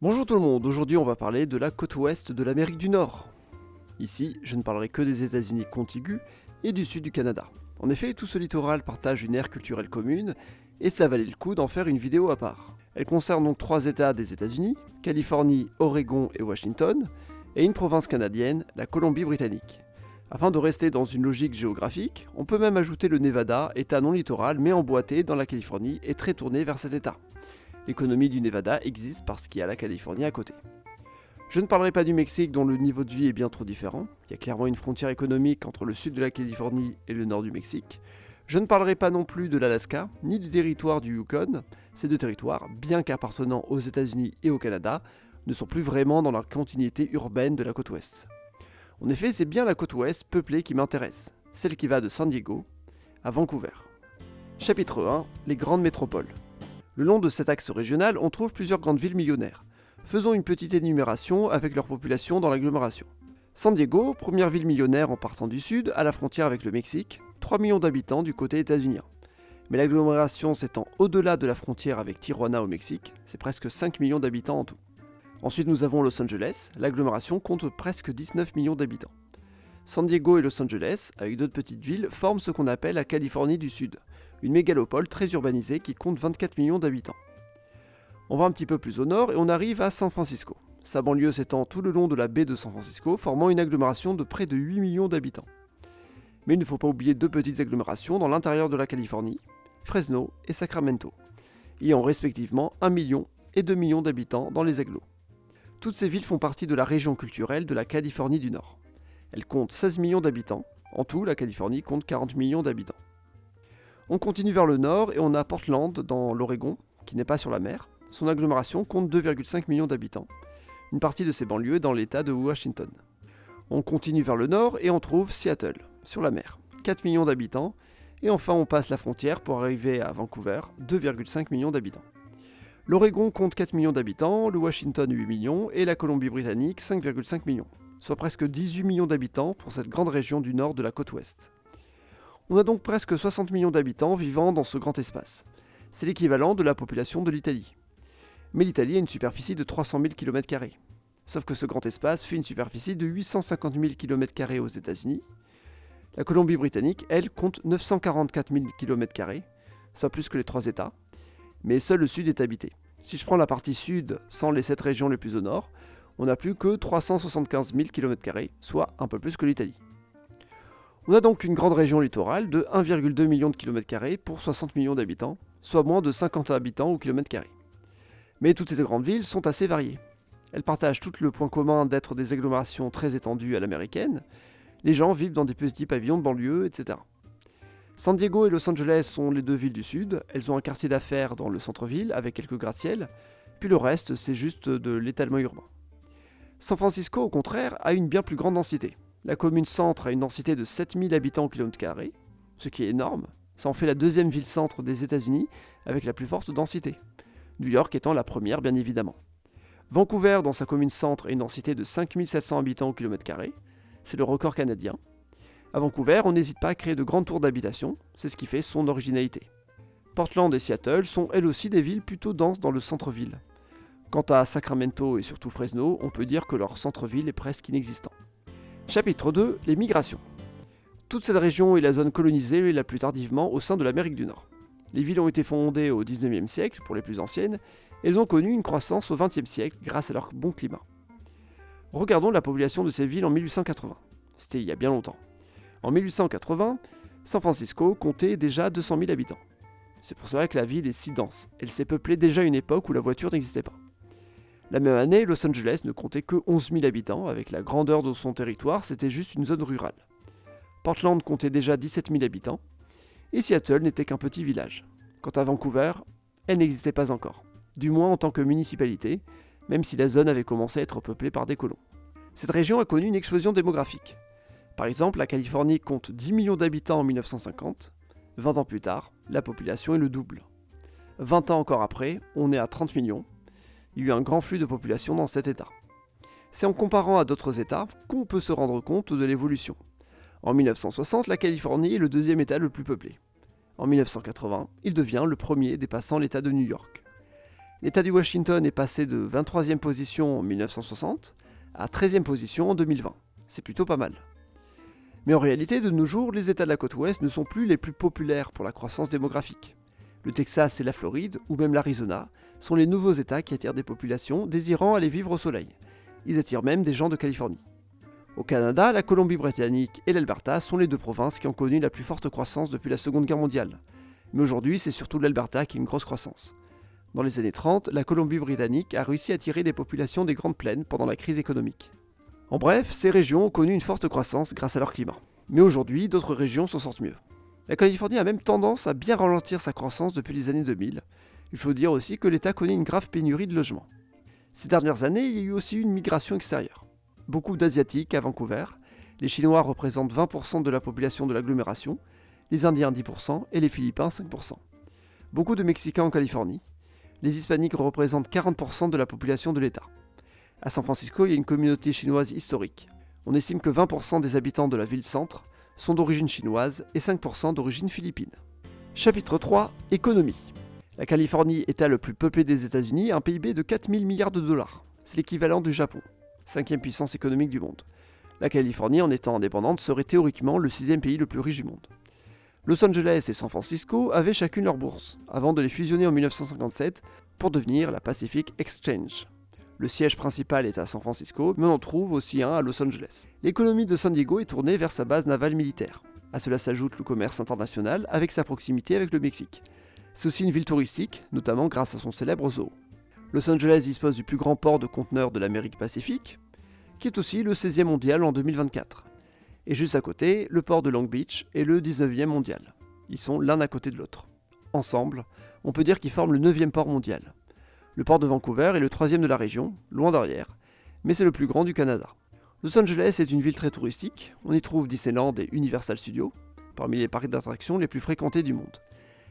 Bonjour tout le monde, aujourd'hui on va parler de la côte ouest de l'Amérique du Nord. Ici, je ne parlerai que des États-Unis contigus et du sud du Canada. En effet, tout ce littoral partage une aire culturelle commune et ça valait le coup d'en faire une vidéo à part. Elle concerne donc 3 États des États-Unis, Californie, Oregon et Washington, et une province canadienne, la Colombie-Britannique. Afin de rester dans une logique géographique, on peut même ajouter le Nevada, État non littoral mais emboîté dans la Californie et très tourné vers cet État. L'économie du Nevada existe parce qu'il y a la Californie à côté. Je ne parlerai pas du Mexique dont le niveau de vie est bien trop différent. Il y a clairement une frontière économique entre le sud de la Californie et le nord du Mexique. Je ne parlerai pas non plus de l'Alaska, ni du territoire du Yukon. Ces deux territoires, bien qu'appartenant aux États-Unis et au Canada, ne sont plus vraiment dans la continuité urbaine de la côte ouest. En effet, c'est bien la côte ouest peuplée qui m'intéresse, celle qui va de San Diego à Vancouver. Chapitre 1, les grandes métropoles. Le long de cet axe régional, on trouve plusieurs grandes villes millionnaires. Faisons une petite énumération avec leur population dans l'agglomération. San Diego, première ville millionnaire en partant du sud, à la frontière avec le Mexique, 3 millions d'habitants du côté états-unien. Mais l'agglomération s'étend au-delà de la frontière avec Tijuana au Mexique, c'est presque 5 millions d'habitants en tout. Ensuite nous avons Los Angeles, l'agglomération compte presque 19 millions d'habitants. San Diego et Los Angeles, avec d'autres petites villes, forment ce qu'on appelle la Californie du Sud, une mégalopole très urbanisée qui compte 24 millions d'habitants. On va un petit peu plus au nord et on arrive à San Francisco. Sa banlieue s'étend tout le long de la baie de San Francisco, formant une agglomération de près de 8 millions d'habitants. Mais il ne faut pas oublier deux petites agglomérations dans l'intérieur de la Californie, Fresno et Sacramento, ayant respectivement 1 million et 2 millions d'habitants dans les agglos. Toutes ces villes font partie de la région culturelle de la Californie du Nord. Elles comptent 16 millions d'habitants. En tout, la Californie compte 40 millions d'habitants. On continue vers le nord et on a Portland dans l'Oregon, qui n'est pas sur la mer. Son agglomération compte 2,5 millions d'habitants. Une partie de ses banlieues dans l'état de Washington. On continue vers le nord et on trouve Seattle, sur la mer, 4 millions d'habitants. Et enfin on passe la frontière pour arriver à Vancouver, 2,5 millions d'habitants. L'Oregon compte 4 millions d'habitants, le Washington 8 millions et la Colombie-Britannique 5,5 millions. Soit presque 18 millions d'habitants pour cette grande région du nord de la côte ouest. On a donc presque 60 millions d'habitants vivant dans ce grand espace. C'est l'équivalent de la population de l'Italie. Mais l'Italie a une superficie de 300 000 km². Sauf que ce grand espace fait une superficie de 850 000 km² aux États-Unis. La Colombie-Britannique, elle, compte 944 000 km², soit plus que les 3 États. Mais seul le sud est habité. Si je prends la partie sud sans les 7 régions les plus au nord, on n'a plus que 375 000 km², soit un peu plus que l'Italie. On a donc une grande région littorale de 1,2 million de km² pour 60 millions d'habitants, soit moins de 50 habitants au km². Mais toutes ces grandes villes sont assez variées. Elles partagent toutes le point commun d'être des agglomérations très étendues à l'américaine. Les gens vivent dans des petits pavillons de banlieue, etc. San Diego et Los Angeles sont les deux villes du sud. Elles ont un quartier d'affaires dans le centre-ville avec quelques gratte-ciel, puis le reste c'est juste de l'étalement urbain. San Francisco, au contraire, a une bien plus grande densité. La commune-centre a une densité de 7000 habitants au km², ce qui est énorme. Ça en fait la deuxième ville-centre des États-Unis avec la plus forte densité. New York étant la première, bien évidemment. Vancouver, dans sa commune-centre, a une densité de 5700 habitants au km². C'est le record canadien. À Vancouver, on n'hésite pas à créer de grandes tours d'habitation, c'est ce qui fait son originalité. Portland et Seattle sont elles aussi des villes plutôt denses dans le centre-ville. Quant à Sacramento et surtout Fresno, on peut dire que leur centre-ville est presque inexistant. Chapitre 2, les migrations. Toute cette région est la zone colonisée la plus tardivement au sein de l'Amérique du Nord. Les villes ont été fondées au XIXe siècle pour les plus anciennes, et elles ont connu une croissance au XXe siècle grâce à leur bon climat. Regardons la population de ces villes en 1880. C'était il y a bien longtemps. En 1880, San Francisco comptait déjà 200 000 habitants. C'est pour cela que la ville est si dense. Elle s'est peuplée déjà à une époque où la voiture n'existait pas. La même année, Los Angeles ne comptait que 11 000 habitants, avec la grandeur de son territoire, c'était juste une zone rurale. Portland comptait déjà 17 000 habitants, et Seattle n'était qu'un petit village. Quant à Vancouver, elle n'existait pas encore, du moins en tant que municipalité, même si la zone avait commencé à être peuplée par des colons. Cette région a connu une explosion démographique. Par exemple, la Californie compte 10 millions d'habitants en 1950, 20 ans plus tard, la population est le double. 20 ans encore après, on est à 30 millions, il y a eu un grand flux de population dans cet état. C'est en comparant à d'autres états qu'on peut se rendre compte de l'évolution. En 1960, la Californie est le deuxième état le plus peuplé. En 1980, il devient le premier dépassant l'état de New York. L'État du Washington est passé de 23e position en 1960 à 13e position en 2020. C'est plutôt pas mal. Mais en réalité, de nos jours, les États de la côte ouest ne sont plus les plus populaires pour la croissance démographique. Le Texas et la Floride, ou même l'Arizona, sont les nouveaux États qui attirent des populations désirant aller vivre au soleil. Ils attirent même des gens de Californie. Au Canada, la Colombie-Britannique et l'Alberta sont les deux provinces qui ont connu la plus forte croissance depuis la Seconde Guerre mondiale. Mais aujourd'hui, c'est surtout l'Alberta qui a une grosse croissance. Dans les années 30, la Colombie-Britannique a réussi à attirer des populations des Grandes Plaines pendant la crise économique. En bref, ces régions ont connu une forte croissance grâce à leur climat. Mais aujourd'hui, d'autres régions s'en sortent mieux. La Californie a même tendance à bien ralentir sa croissance depuis les années 2000. Il faut dire aussi que l'État connaît une grave pénurie de logements. Ces dernières années, il y a eu aussi une migration extérieure. Beaucoup d'Asiatiques à Vancouver, les Chinois représentent 20% de la population de l'agglomération, les Indiens 10% et les Philippins 5%. Beaucoup de Mexicains en Californie, les Hispaniques représentent 40% de la population de l'État. À San Francisco, il y a une communauté chinoise historique. On estime que 20% des habitants de la ville-centre sont d'origine chinoise et 5% d'origine philippine. Chapitre 3. Économie. La Californie, État le plus peuplé des États-Unis, a un PIB de 4 000 milliards de dollars. C'est l'équivalent du Japon, 5e puissance économique du monde. La Californie, en étant indépendante, serait théoriquement le 6e pays le plus riche du monde. Los Angeles et San Francisco avaient chacune leur bourse, avant de les fusionner en 1957 pour devenir la Pacific Exchange. Le siège principal est à San Francisco, mais on en trouve aussi un à Los Angeles. L'économie de San Diego est tournée vers sa base navale militaire. À cela s'ajoute le commerce international avec sa proximité avec le Mexique. C'est aussi une ville touristique, notamment grâce à son célèbre zoo. Los Angeles dispose du plus grand port de conteneurs de l'Amérique Pacifique, qui est aussi le 16e mondial en 2024. Et juste à côté, le port de Long Beach est le 19e mondial. Ils sont l'un à côté de l'autre. Ensemble, on peut dire qu'ils forment le 9e port mondial. Le port de Vancouver est le 3e de la région, loin derrière, mais c'est le plus grand du Canada. Los Angeles est une ville très touristique, on y trouve Disneyland et Universal Studios, parmi les parcs d'attractions les plus fréquentés du monde.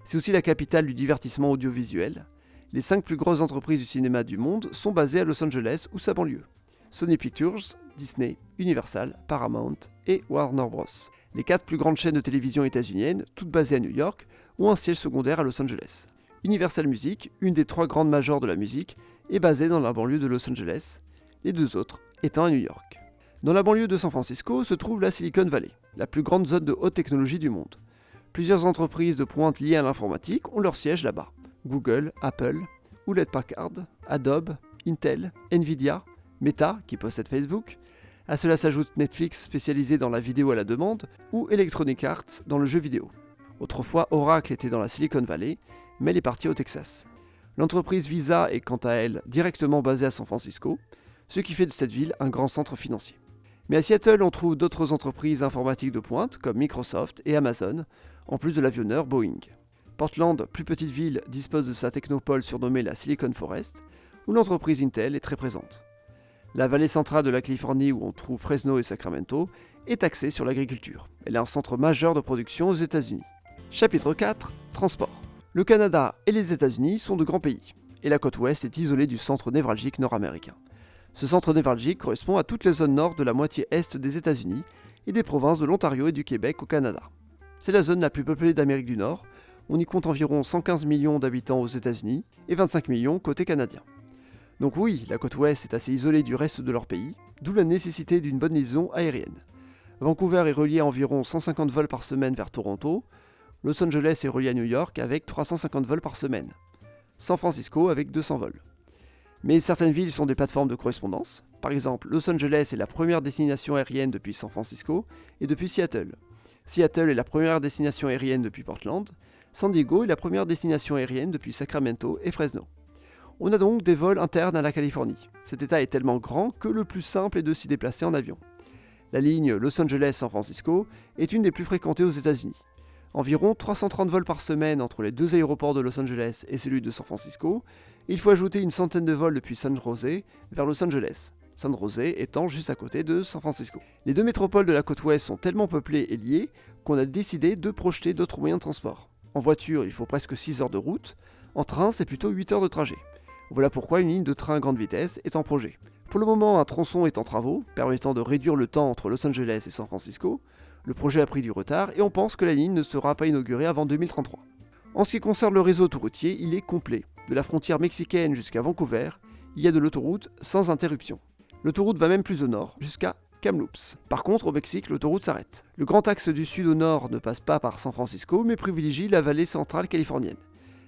C'est aussi la capitale du divertissement audiovisuel. Les 5 plus grosses entreprises du cinéma du monde sont basées à Los Angeles ou sa banlieue. Sony Pictures, Disney, Universal, Paramount et Warner Bros. Les 4 plus grandes chaînes de télévision états-uniennes, toutes basées à New York, ont un siège secondaire à Los Angeles. Universal Music, une des 3 grandes majors de la musique, est basée dans la banlieue de Los Angeles, les 2 autres étant à New York. Dans la banlieue de San Francisco se trouve la Silicon Valley, la plus grande zone de haute technologie du monde. Plusieurs entreprises de pointe liées à l'informatique ont leur siège là-bas. Google, Apple, Hewlett-Packard, Adobe, Intel, Nvidia, Meta, qui possède Facebook. À cela s'ajoute Netflix spécialisé dans la vidéo à la demande, ou Electronic Arts dans le jeu vidéo. Autrefois, Oracle était dans la Silicon Valley, mais elle est partie au Texas. L'entreprise Visa est quant à elle directement basée à San Francisco, ce qui fait de cette ville un grand centre financier. Mais à Seattle, on trouve d'autres entreprises informatiques de pointe, comme Microsoft et Amazon, en plus de l'avionneur Boeing. Portland, plus petite ville, dispose de sa technopole surnommée la Silicon Forest, où l'entreprise Intel est très présente. La vallée centrale de la Californie, où on trouve Fresno et Sacramento, est axée sur l'agriculture. Elle est un centre majeur de production aux États-Unis. Chapitre 4. Transport. Le Canada et les États-Unis sont de grands pays, et la côte ouest est isolée du centre névralgique nord-américain. Ce centre névralgique correspond à toutes les zones nord de la moitié est des États-Unis et des provinces de l'Ontario et du Québec au Canada. C'est la zone la plus peuplée d'Amérique du Nord. On y compte environ 115 millions d'habitants aux États-Unis et 25 millions côté canadien. Donc oui, la côte ouest est assez isolée du reste de leur pays, d'où la nécessité d'une bonne liaison aérienne. Vancouver est relié à environ 150 vols par semaine vers Toronto, Los Angeles est relié à New York avec 350 vols par semaine, San Francisco avec 200 vols. Mais certaines villes sont des plateformes de correspondance. Par exemple, Los Angeles est la première destination aérienne depuis San Francisco et depuis Seattle. Seattle est la première destination aérienne depuis Portland. San Diego est la première destination aérienne depuis Sacramento et Fresno. On a donc des vols internes à la Californie. Cet état est tellement grand que le plus simple est de s'y déplacer en avion. La ligne Los Angeles-San Francisco est une des plus fréquentées aux États-Unis. Environ 330 vols par semaine entre les 2 aéroports de Los Angeles et celui de San Francisco. Il faut ajouter une centaine de vols depuis San José vers Los Angeles, San José étant juste à côté de San Francisco. Les 2 métropoles de la côte ouest sont tellement peuplées et liées qu'on a décidé de projeter d'autres moyens de transport. En voiture, il faut presque 6 heures de route. En train, c'est plutôt 8 heures de trajet. Voilà pourquoi une ligne de train à grande vitesse est en projet. Pour le moment, un tronçon est en travaux, permettant de réduire le temps entre Los Angeles et San Francisco. Le projet a pris du retard et on pense que la ligne ne sera pas inaugurée avant 2033. En ce qui concerne le réseau autoroutier, il est complet. De la frontière mexicaine jusqu'à Vancouver, il y a de l'autoroute sans interruption. L'autoroute va même plus au nord, jusqu'à Kamloops. Par contre, au Mexique, l'autoroute s'arrête. Le grand axe du sud au nord ne passe pas par San Francisco, mais privilégie la vallée centrale californienne.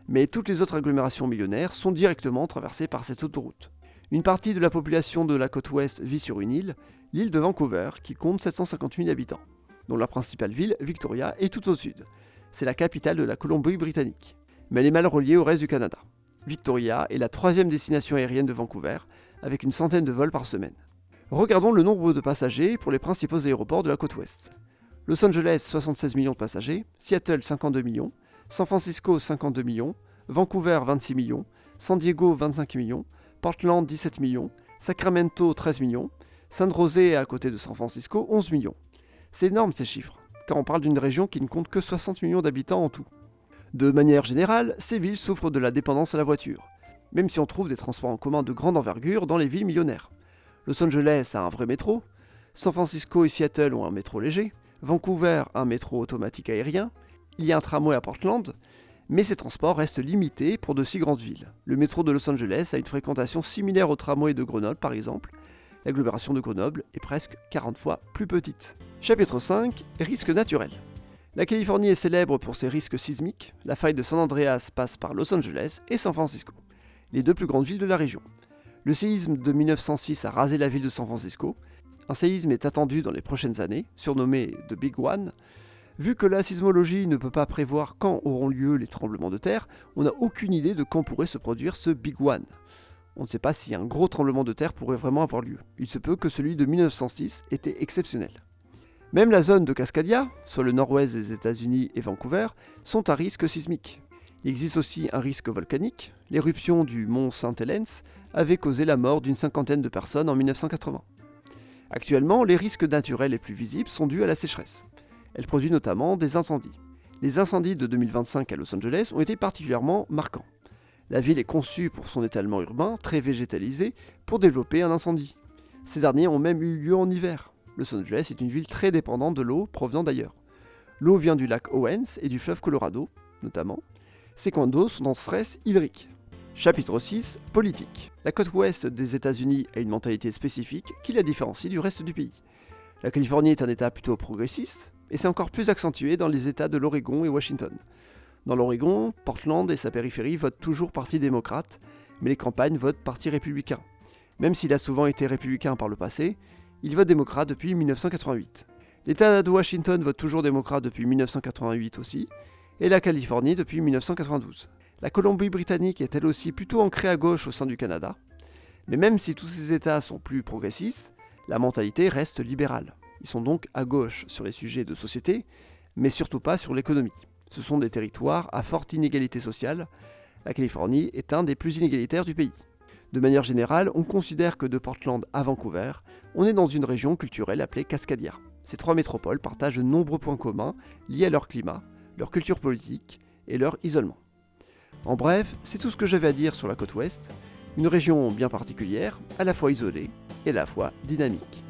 Mais toutes les autres agglomérations millionnaires sont directement traversées par cette autoroute. Une partie de la population de la côte ouest vit sur une île, l'île de Vancouver, qui compte 750 000 habitants, dont la principale ville, Victoria, est tout au sud. C'est la capitale de la Colombie-Britannique. Mais elle est mal reliée au reste du Canada. Victoria est la troisième destination aérienne de Vancouver, avec une centaine de vols par semaine. Regardons le nombre de passagers pour les principaux aéroports de la côte ouest. Los Angeles, 76 millions de passagers, Seattle, 52 millions, San Francisco, 52 millions, Vancouver, 26 millions, San Diego, 25 millions, Portland, 17 millions, Sacramento, 13 millions, San José, à côté de San Francisco, 11 millions. C'est énorme ces chiffres, car on parle d'une région qui ne compte que 60 millions d'habitants en tout. De manière générale, ces villes souffrent de la dépendance à la voiture, même si on trouve des transports en commun de grande envergure dans les villes millionnaires. Los Angeles a un vrai métro, San Francisco et Seattle ont un métro léger, Vancouver a un métro automatique aérien, il y a un tramway à Portland, mais ces transports restent limités pour de si grandes villes. Le métro de Los Angeles a une fréquentation similaire au tramway de Grenoble par exemple. L'agglomération de Grenoble est presque 40 fois plus petite. Chapitre 5. Risques naturels. La Californie est célèbre pour ses risques sismiques. La faille de San Andreas passe par Los Angeles et San Francisco, les deux plus grandes villes de la région. Le séisme de 1906 a rasé la ville de San Francisco. Un séisme est attendu dans les prochaines années, surnommé The Big One. Vu que la sismologie ne peut pas prévoir quand auront lieu les tremblements de terre, on n'a aucune idée de quand pourrait se produire ce Big One. On ne sait pas si un gros tremblement de terre pourrait vraiment avoir lieu. Il se peut que celui de 1906 était exceptionnel. Même la zone de Cascadia, soit le nord-ouest des États-Unis et Vancouver, sont à risque sismique. Il existe aussi un risque volcanique. L'éruption du mont St. Helens avait causé la mort d'une cinquantaine de personnes en 1980. Actuellement, les risques naturels les plus visibles sont dus à la sécheresse. Elle produit notamment des incendies. Les incendies de 2025 à Los Angeles ont été particulièrement marquants. La ville est conçue pour son étalement urbain, très végétalisé, pour développer un incendie. Ces derniers ont même eu lieu en hiver. Los Angeles est une ville très dépendante de l'eau provenant d'ailleurs. L'eau vient du lac Owens et du fleuve Colorado, notamment. Ces coins d'eau sont en stress hydrique. Chapitre 6. Politique. La côte ouest des États-Unis a une mentalité spécifique qui la différencie du reste du pays. La Californie est un État plutôt progressiste, et c'est encore plus accentué dans les États de l'Oregon et Washington. Dans l'Oregon, Portland et sa périphérie votent toujours Parti démocrate, mais les campagnes votent Parti républicain. Même s'il a souvent été républicain par le passé, il vote démocrate depuis 1988. L'État de Washington vote toujours démocrate depuis 1988 aussi, et la Californie depuis 1992. La Colombie-Britannique est elle aussi plutôt ancrée à gauche au sein du Canada, mais même si tous ces États sont plus progressistes, la mentalité reste libérale. Ils sont donc à gauche sur les sujets de société, mais surtout pas sur l'économie. Ce sont des territoires à forte inégalité sociale. La Californie est un des plus inégalitaires du pays. De manière générale, on considère que de Portland à Vancouver, on est dans une région culturelle appelée Cascadia. Ces trois métropoles partagent de nombreux points communs liés à leur climat, leur culture politique et leur isolement. En bref, c'est tout ce que j'avais à dire sur la côte ouest, une région bien particulière, à la fois isolée et à la fois dynamique.